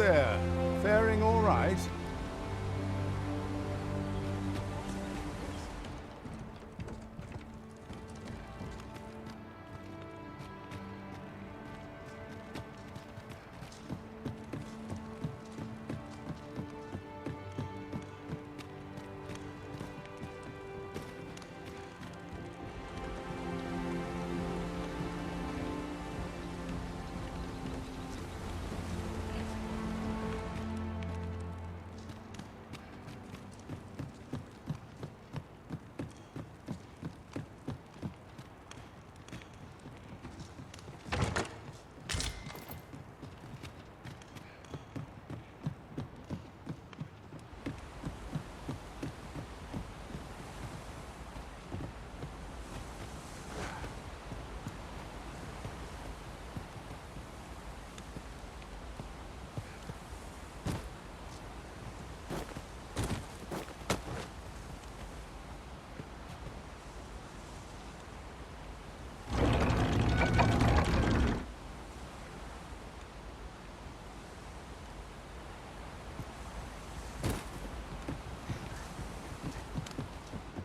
there. Faring all right?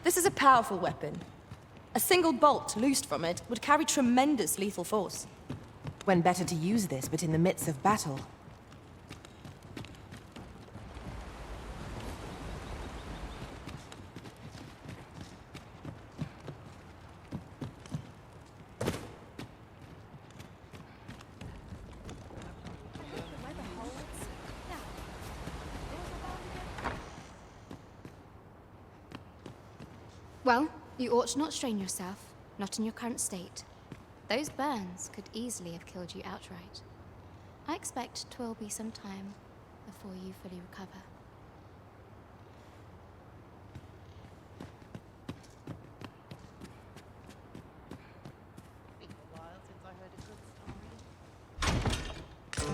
This is a powerful weapon. A single bolt loosed from it would carry tremendous lethal force. When better to use this, but in the midst of battle. Well, you ought to not strain yourself, not in your current state. Those burns could easily have killed you outright. I expect 'twill be some time before you fully recover.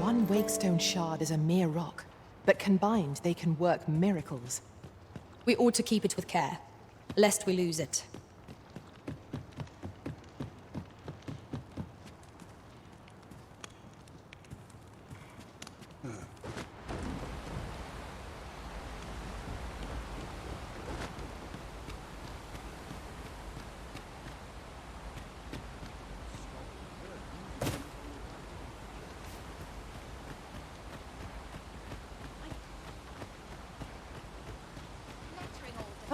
One Wakestone shard is a mere rock, but combined they can work miracles. We ought to keep it with care, lest we lose it.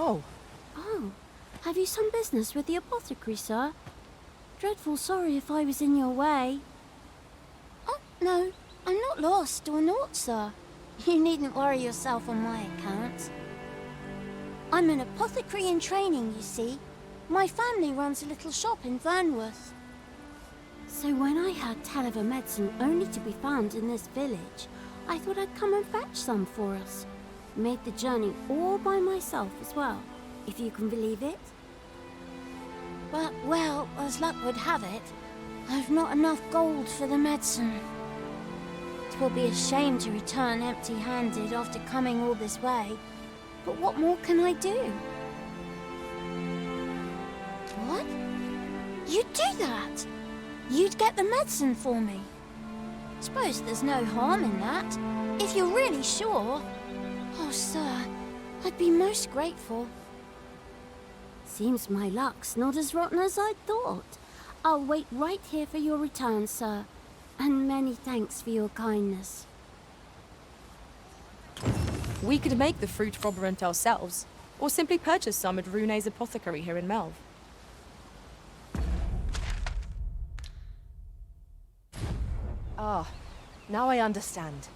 Oh, Oh, have you some business with the apothecary, sir? Dreadful sorry if I was in your way. Oh, no, I'm not lost or naught, sir. You needn't worry yourself on my account. I'm an apothecary in training, you see. My family runs a little shop in Vernworth. So when I heard tell of a medicine only to be found in this village, I thought I'd come and fetch some for us. Made the journey all by myself as well, if you can believe it. But, well, as luck would have it, I've not enough gold for the medicine. 'Twill be a shame to return empty-handed after coming all this way, but what more can I do? What? You'd do that? You'd get the medicine for me? Suppose there's no harm in that, if you're really sure. Oh, sir, I'd be most grateful. Seems my luck's not as rotten as I thought. I'll wait right here for your return, sir. And many thanks for your kindness. We could make the fruit froberant ourselves, or simply purchase some at Rune's apothecary here in Melve. ah, now I understand.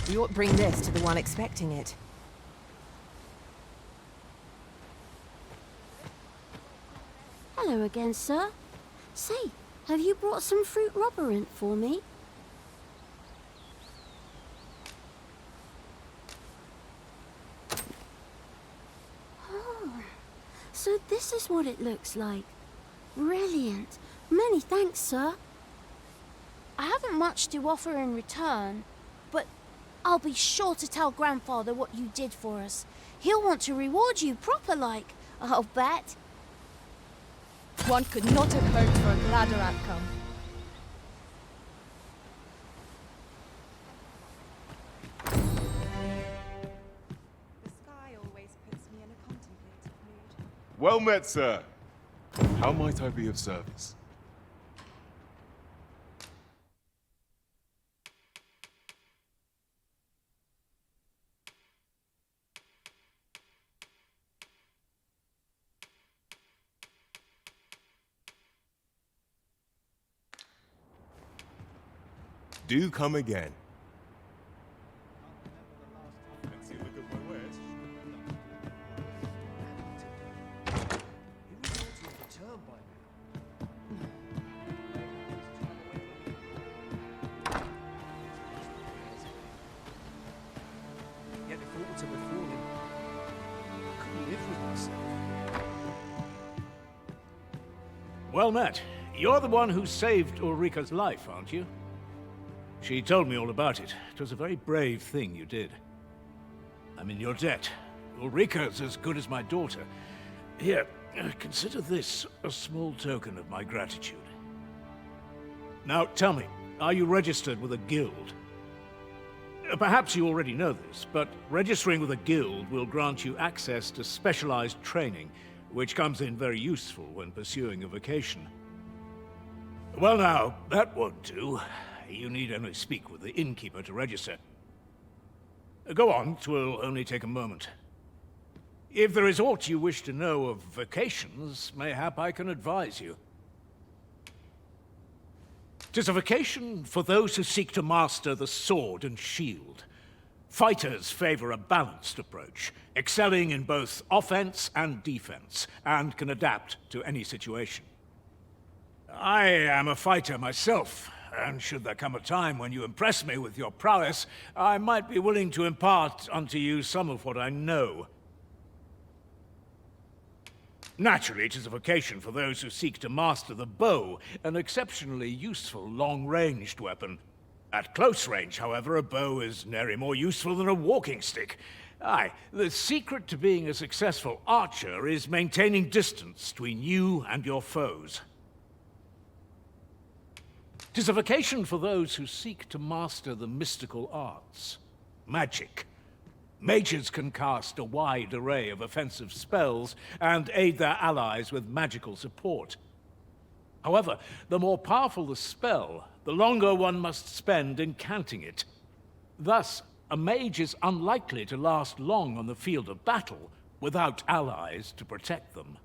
You ought to bring this to the one expecting it. Hello again, sir. Say, Have you brought some fruit robberant for me? Oh, so this is what it looks like. Brilliant. Many thanks, sir. I haven't much to offer in return, but I'll be sure to tell Grandfather what you did for us. He'll want to reward you proper like, I'll bet. One could not have hoped for a gladder outcome. The sky always puts me in a contemplative mood. Well met, sir. How might I be of service? Do come again. Fancy a look at my wares? Yet if aught to befall him, I couldn't live with myself. Well met. You're the one who saved Ulrika's life, aren't you? She told me all about it. It was a very brave thing you did. I'm in your debt. Ulrika's as good as my daughter. Here, consider this a small token of my gratitude. Now, tell me, are you registered with a guild? Perhaps you already know this, but registering with a guild will grant you access to specialized training, which comes in very useful when pursuing a vocation. Well now, that won't do. You need only speak with the innkeeper to register. Go on, 'twill only take a moment. If there is aught you wish to know of vocations, mayhap I can advise you. 'Tis a vocation for those who seek to master the sword and shield. Fighters favor a balanced approach, excelling in both offense and defense, and can adapt to any situation. I am a fighter myself, and should there come a time when you impress me with your prowess, I might be willing to impart unto you some of what I know. Naturally, it is a vocation for those who seek to master the bow, an exceptionally useful long-ranged weapon. At close range, however, a bow is nary more useful than a walking stick. Aye, the secret to being a successful archer is maintaining distance between you and your foes. 'Tis a vocation for those who seek to master the mystical arts. Magic. Mages can cast a wide array of offensive spells and aid their allies with magical support. However, the more powerful the spell, the longer one must spend incanting it. Thus, a mage is unlikely to last long on the field of battle without allies to protect them.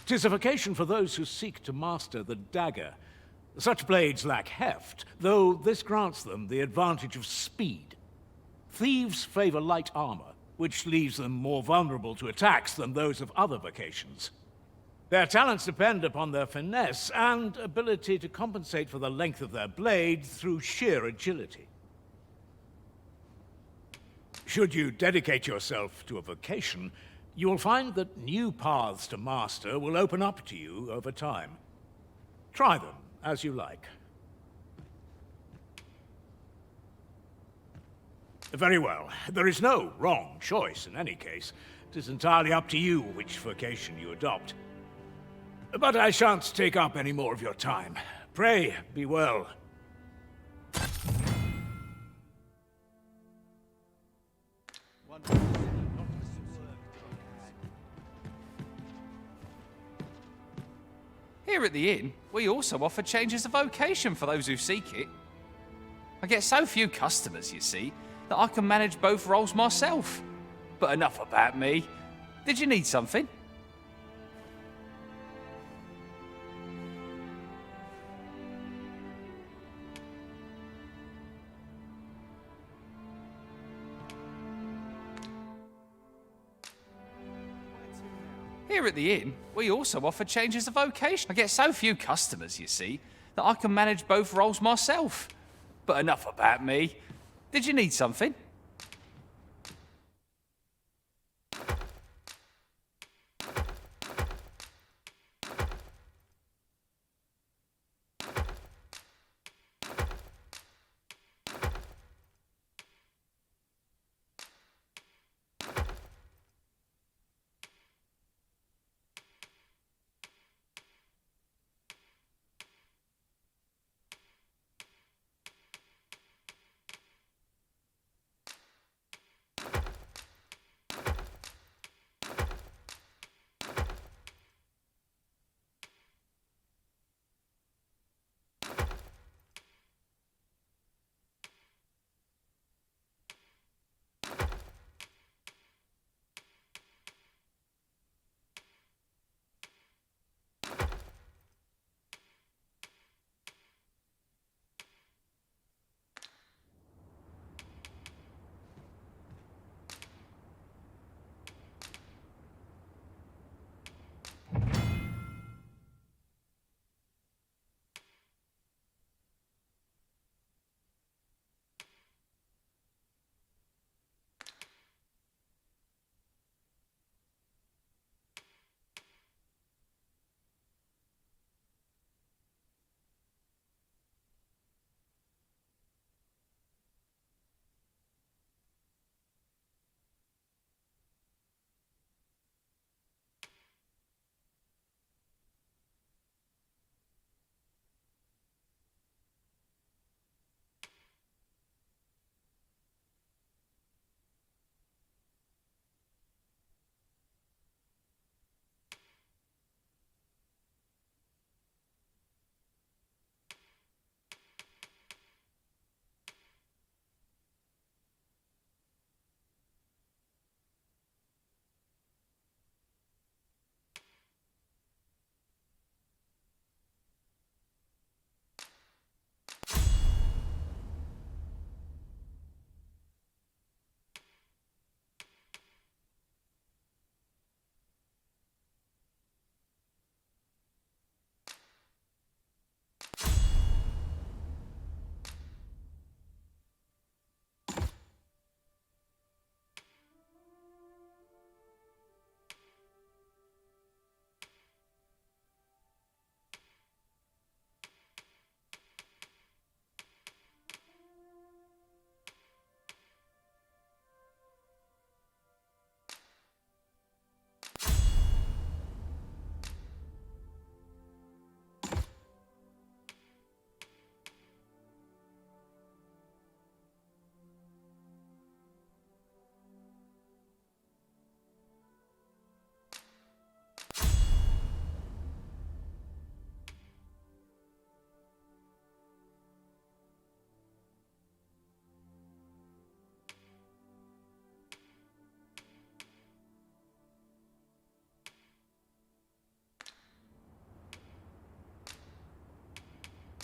'Tis a vocation for those who seek to master the dagger. Such blades lack heft, though this grants them the advantage of speed. Thieves favor light armor, which leaves them more vulnerable to attacks than those of other vocations. Their talents depend upon their finesse and ability to compensate for the length of their blade through sheer agility. Should you dedicate yourself to a vocation, you will find that new paths to master will open up to you over time. Try them as you like. Very well. There is no wrong choice in any case. It is entirely up to you which vocation you adopt. But I shan't take up any more of your time. Pray, be well. Here at the inn, we also offer changes of vocation for those who seek it. I get so few customers, you see, that I can manage both roles myself. But enough about me. Did you need something? Here at the inn, we also offer changes of vocation. I get so few customers, you see, that I can manage both roles myself. But enough about me. Did you need something?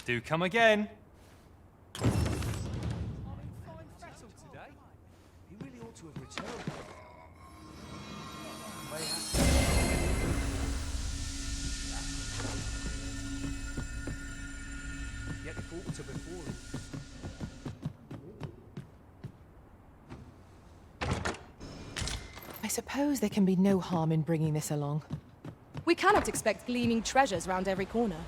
Do come again. I'm in fine fettle today. He really ought to have returned. May have... Yet if ought to befall him. I suppose there can be no harm in bringing this along. We cannot expect gleaming treasures round every corner.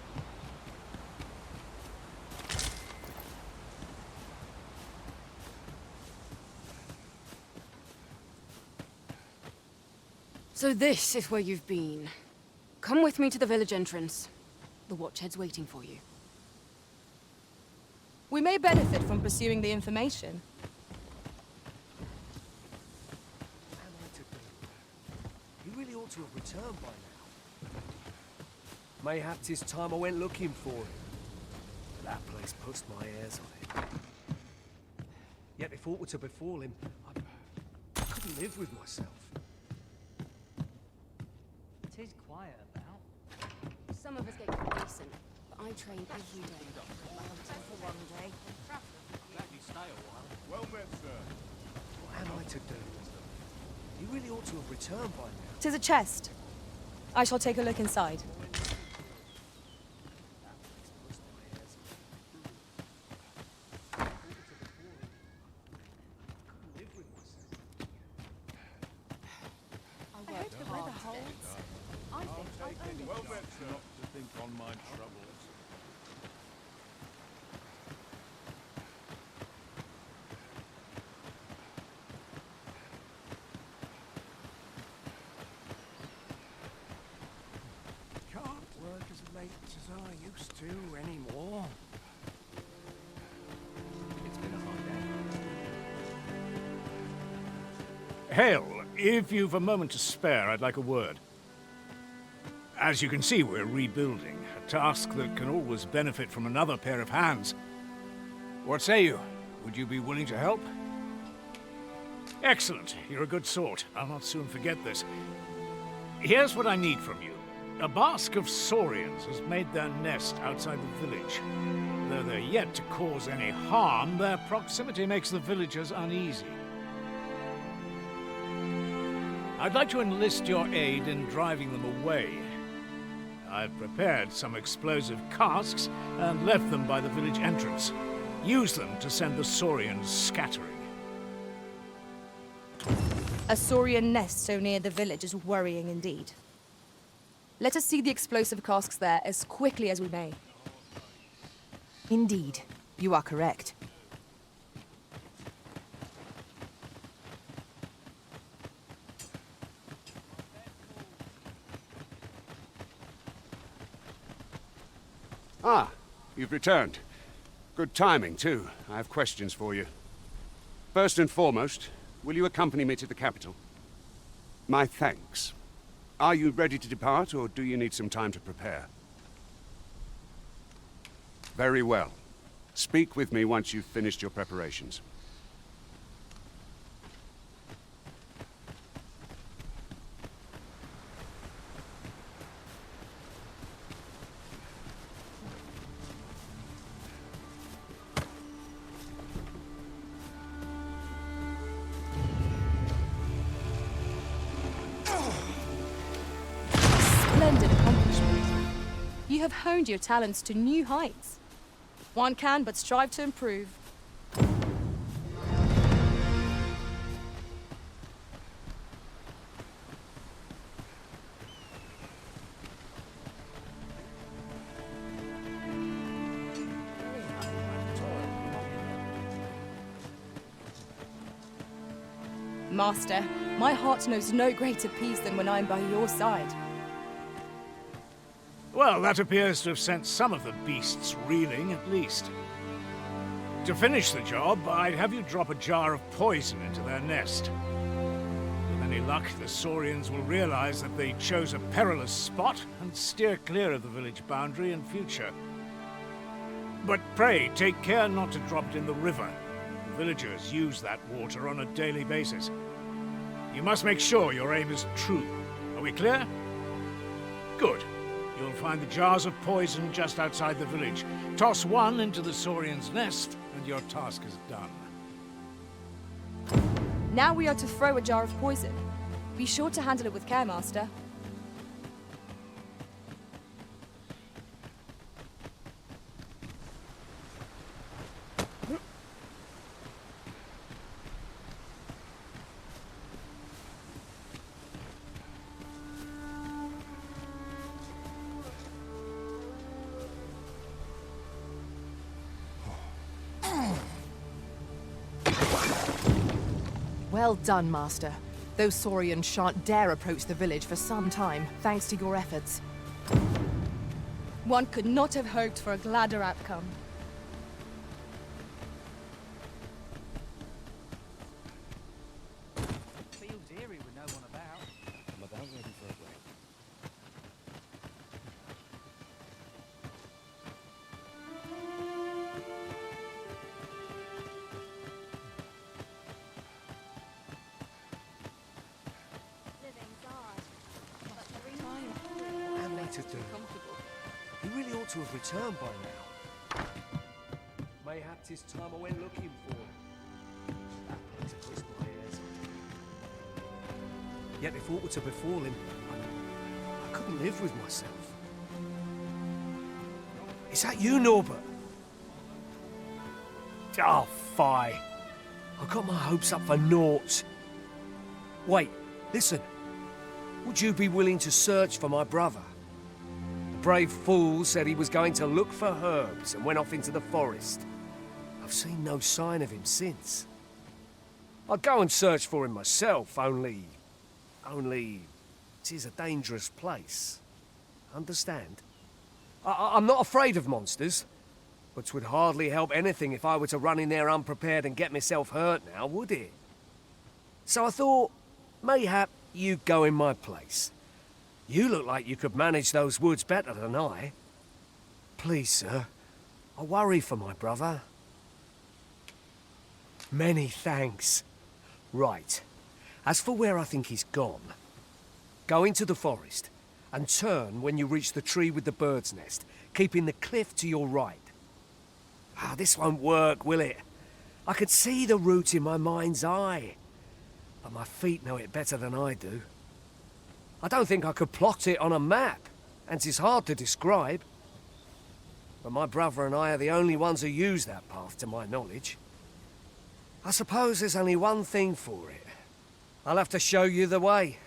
So this is where you've been. Come with me to the village entrance. The watchhead's waiting for you. We may benefit from pursuing the information. What am I to do? He really ought to have returned by now. Mayhap 'tis time I went looking for him. That place puts my hairs on it. Yet if aught were to befall him, I couldn't live with myself. 'Tis quiet about. Some of us get complacent, but I train every day. For one day. Glad you stay a while. Well met, sir. What am I to do? He really ought to have returned by now. 'Tis a chest. I shall take a look inside. Well meant not to think on my troubles. Can't work as late as I used to anymore. It's been a hard day. Hale, if you've a moment to spare, I'd like a word. As you can see, we're rebuilding, a task that can always benefit from another pair of hands. What say you? Would you be willing to help? Excellent. You're a good sort. I'll not soon forget this. Here's what I need from you. A basque of saurians has made their nest outside the village. Though they're yet to cause any harm, their proximity makes the villagers uneasy. I'd like to enlist your aid in driving them away. I've prepared some explosive casks and left them by the village entrance. Use them to send the saurians scattering. A saurian nest so near the village is worrying indeed. Let us see the explosive casks there as quickly as we may. Indeed, you are correct. Ah, you've returned. Good timing, too. I have questions for you. First and foremost, will you accompany me to the capital? My thanks. Are you ready to depart, or do you need some time to prepare? Very well. Speak with me once you've finished your preparations. Splendid accomplishment. You have honed your talents to new heights. One can but strive to improve. Master, my heart knows no greater peace than when I'm by your side. Well, that appears to have sent some of the beasts reeling, at least. To finish the job, I'd have you drop a jar of poison into their nest. With any luck, the saurians will realize that they chose a perilous spot and steer clear of the village boundary in future. But pray, take care not to drop it in the river. The villagers use that water on a daily basis. You must make sure your aim is true. Are we clear? Good. You'll find the jars of poison just outside the village. Toss one into the saurian's nest, and your task is done. Now we are to throw a jar of poison. Be sure to handle it with care, Master. Well done, Master. Those saurians shan't dare approach the village for some time, thanks to your efforts. One could not have hoped for a gladder outcome. Feels eerie with no one about. I'm about ready for a break. To do. He really ought to have returned by now. Mayhap 'tis time I went looking for him. That place pushed my ears. Yet if aught were to befall him, I could couldn't live with myself. Is that you, Norbert? Oh, fie. I got my hopes up for naught. Wait, listen. Would you be willing to search for my brother? The brave fool said he was going to look for herbs and went off into the forest. I've seen no sign of him since. I'd go and search for him myself, only... it is a dangerous place. Understand? I'm not afraid of monsters, but 'twould hardly help anything if I were to run in there unprepared and get myself hurt now, would it? So I thought, mayhap you'd go in my place. You look like you could manage those woods better than I. Please, sir, I worry for my brother. Many thanks. Right. As for where I think he's gone, go into the forest and turn when you reach the tree with the bird's nest, keeping the cliff to your right. This won't work, will it? I could see the route in my mind's eye, but my feet know it better than I do. I don't think I could plot it on a map, and 'tis hard to describe. But my brother and I are the only ones who use that path, to my knowledge. I suppose there's only one thing for it. I'll have to show you the way.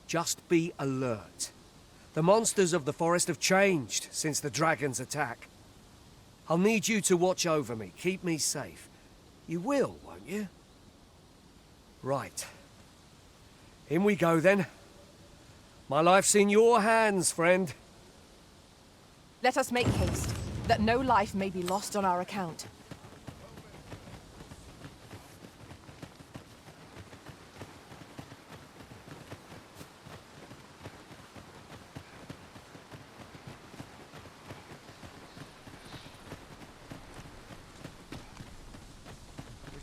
Just be alert. The monsters of the forest have changed since the dragon's attack. I'll need you to watch over me, keep me safe. You will, won't you? Right. In we go, then. My life's in your hands, friend. Let us make haste, that no life may be lost on our account.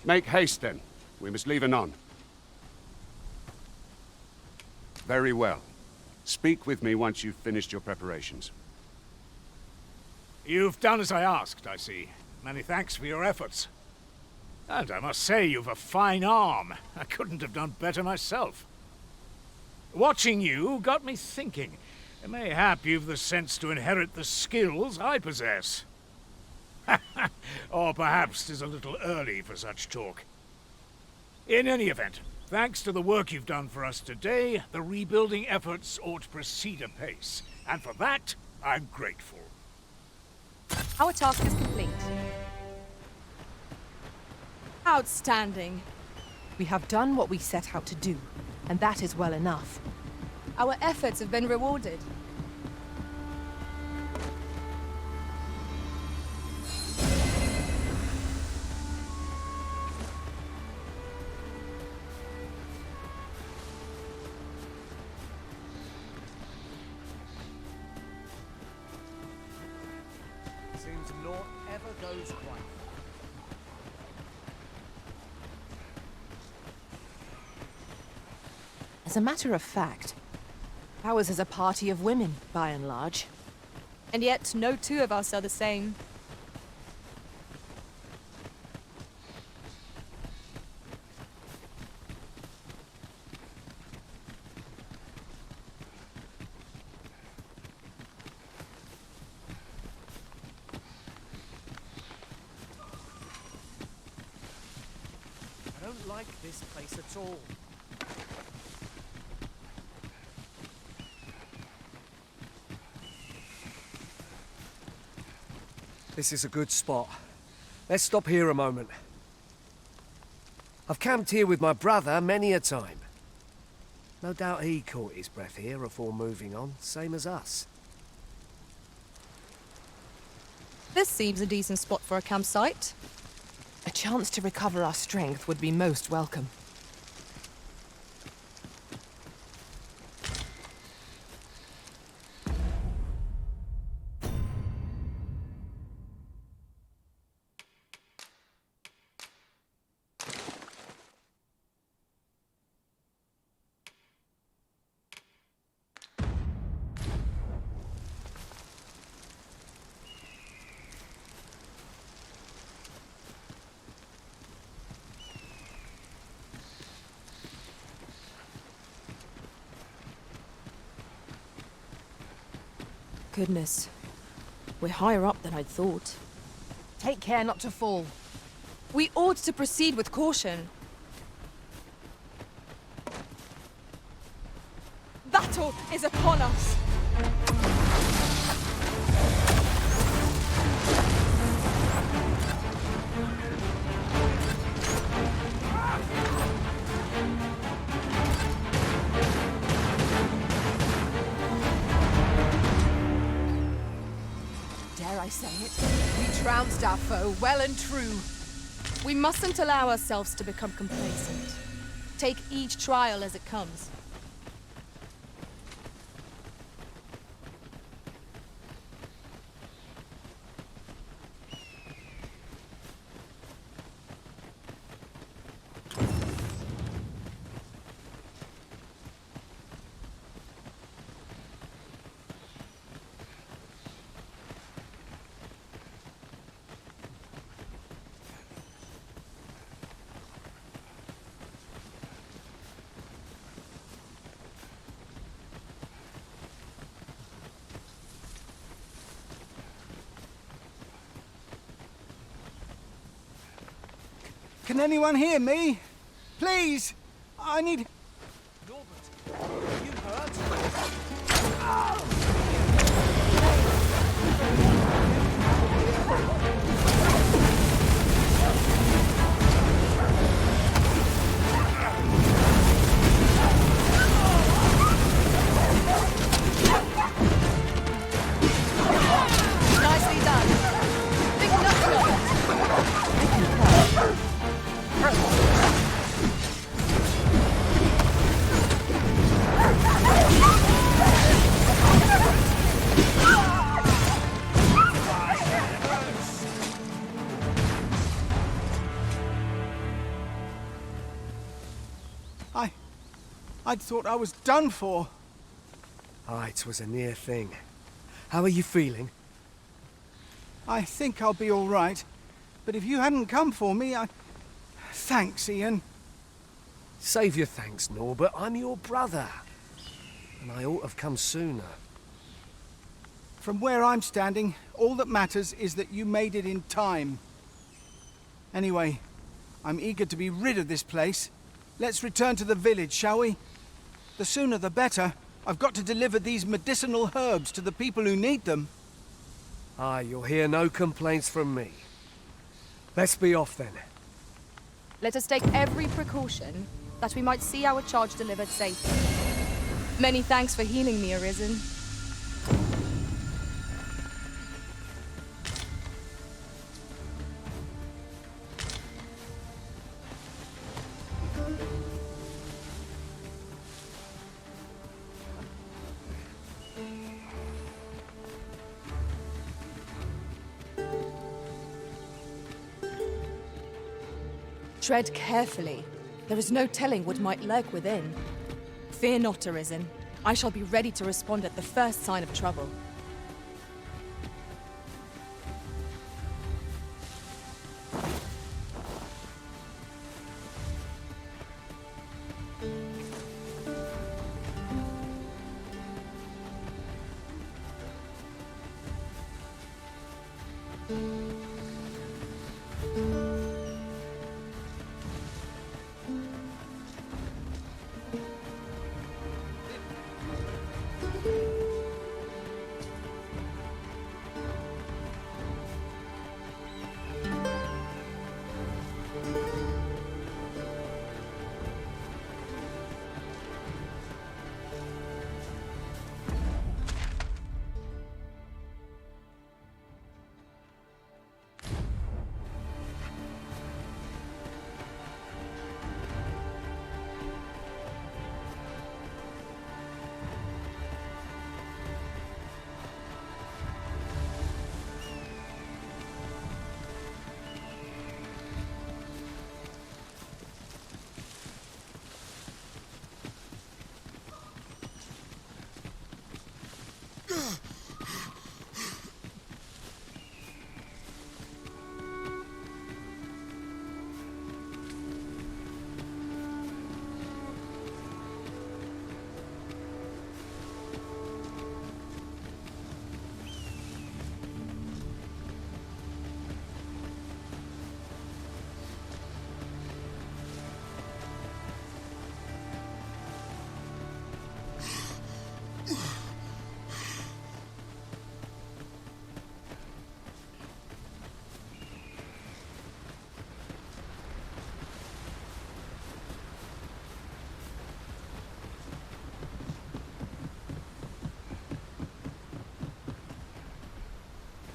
Make haste, then. We must leave anon. Very well. Speak with me once you've finished your preparations. You've done as I asked, I see. Many thanks for your efforts. And I must say you've a fine arm. I couldn't have done better myself. Watching you got me thinking. Mayhap you've the sense to inherit the skills I possess. Or perhaps 'tis a little early for such talk. In any event, thanks to the work you've done for us today, the rebuilding efforts ought to proceed apace. And for that, I'm grateful. Our task is complete. Outstanding. We have done what we set out to do, and that is well enough. Our efforts have been rewarded. Seems naught ever goes right. As a matter of fact, ours is a party of women, by and large. And yet, no two of us are the same. I don't like this place at all. This is a good spot. Let's stop here a moment. I've camped here with my brother many a time. No doubt he caught his breath here before moving on, same as us. This seems a decent spot for a campsite. A chance to recover our strength would be most welcome. Goodness. We're higher up than I'd thought. Take care not to fall. We ought to proceed with caution. Battle is upon us! Dare I say it? We trounced our foe well and true. We mustn't allow ourselves to become complacent. Take each trial as it comes. Can anyone hear me? Please! I need... Norbert, are you hurt? Nicely done. Big enough, I'd thought I was done for. Ah, it was a near thing. How are you feeling? I think I'll be all right. But if you hadn't come for me, Thanks, Ian. Save your thanks, Norbert. I'm your brother. And I ought to have come sooner. From where I'm standing, all that matters is that you made it in time. Anyway, I'm eager to be rid of this place. Let's return to the village, shall we? The sooner the better. I've got to deliver these medicinal herbs to the people who need them. Ah, you'll hear no complaints from me. Let's be off then. Let us take every precaution that we might see our charge delivered safely. Many thanks for healing me, Arisen. Tread carefully. There is no telling what might lurk within. Fear not, Arisen. I shall be ready to respond at the first sign of trouble.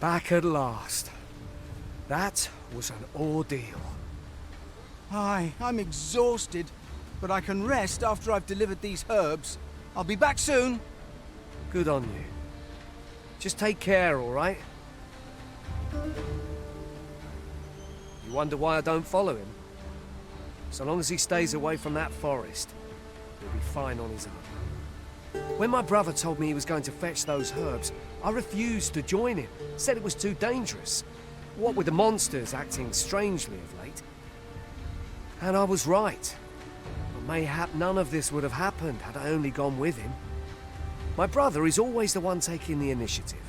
Back at last. That was an ordeal. Aye, I'm exhausted, but I can rest after I've delivered these herbs. I'll be back soon. Good on you. Just take care, all right? You wonder why I don't follow him? So long as he stays away from that forest, he'll be fine on his own. When my brother told me he was going to fetch those herbs, I refused to join him. Said it was too dangerous. What with the monsters acting strangely of late. And I was right. But mayhap none of this would have happened had I only gone with him. My brother is always the one taking the initiative,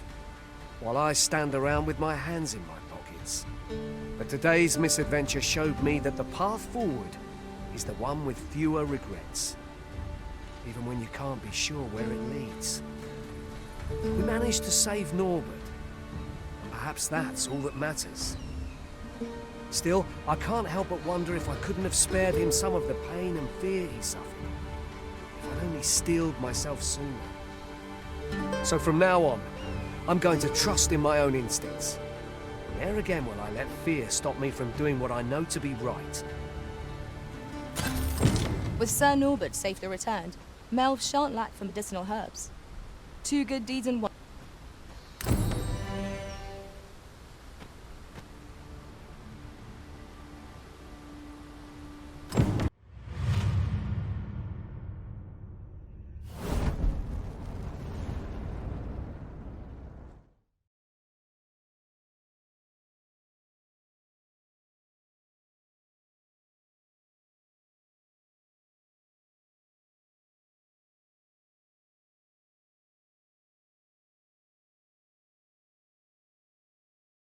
while I stand around with my hands in my pockets. But today's misadventure showed me that the path forward is the one with fewer regrets, even when you can't be sure where it leads. We managed to save Norbert, and perhaps that's all that matters. Still, I can't help but wonder if I couldn't have spared him some of the pain and fear he suffered, if I'd only steeled myself sooner. So from now on, I'm going to trust in my own instincts. Never again will I let fear stop me from doing what I know to be right. With Sir Norbert safely returned, Melv shan't lack for medicinal herbs. 2 good deeds in one.